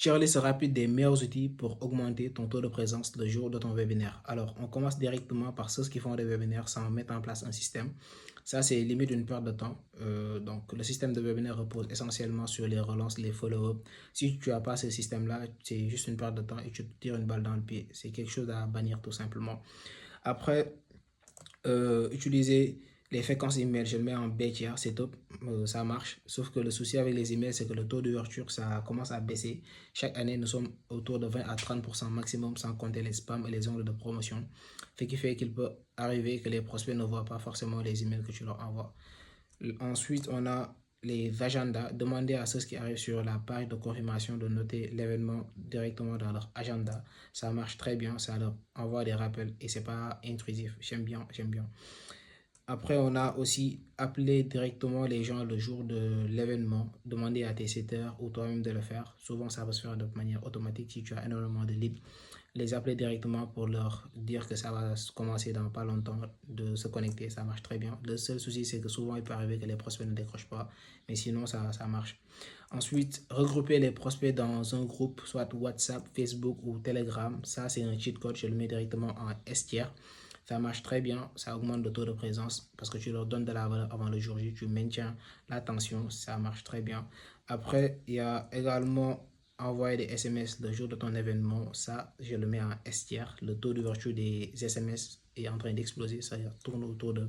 Tier-list rapide des meilleurs outils pour augmenter ton taux de présence le jour de ton webinaire. Alors, on commence directement par ceux qui font des webinaires sans mettre en place un système. Ça, c'est limite une perte de temps. Donc, le système de webinaire repose essentiellement sur les relances, les follow-up. Si tu n'as pas ce système-là, c'est juste une perte de temps et tu te tires une balle dans le pied. C'est quelque chose à bannir tout simplement. Après, utiliser les fréquences email, je le mets en bêtière, c'est top, ça marche. Sauf que le souci avec les emails, c'est que le taux d'ouverture, ça commence à baisser. Chaque année, nous sommes autour de 20 à 30% maximum, sans compter les spams et les ongles de promotion. Ce qui fait qu'il peut arriver que les prospects ne voient pas forcément les emails que tu leur envoies. Ensuite, on a les agendas. Demandez à ceux qui arrivent sur la page de confirmation de noter l'événement directement dans leur agenda. Ça marche très bien, ça leur envoie des rappels et c'est pas intrusif. J'aime bien, j'aime bien. Après, on a aussi appelé directement les gens le jour de l'événement. Demander à tes setters ou toi-même de le faire. Souvent, ça va se faire de manière automatique si tu as énormément de leads. Les appeler directement pour leur dire que ça va commencer dans pas longtemps de se connecter. Ça marche très bien. Le seul souci, c'est que souvent, il peut arriver que les prospects ne décrochent pas. Mais sinon, ça marche. Ensuite, regrouper les prospects dans un groupe, soit WhatsApp, Facebook ou Telegram. Ça, c'est un cheat code. Je le mets directement en S tiers. Ça marche très bien, ça augmente le taux de présence parce que tu leur donnes de la valeur avant le jour J, tu maintiens l'attention, ça marche très bien. Après, il y a également envoyer des SMS le jour de ton événement. Ça, je le mets en S tiers. Le taux d'ouverture des SMS est en train d'exploser, ça tourne autour de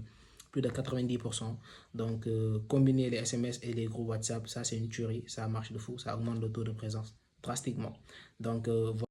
plus de 90%. Donc, combiner les SMS et les groupes WhatsApp, ça c'est une tuerie, ça marche de fou, ça augmente le taux de présence drastiquement. Donc,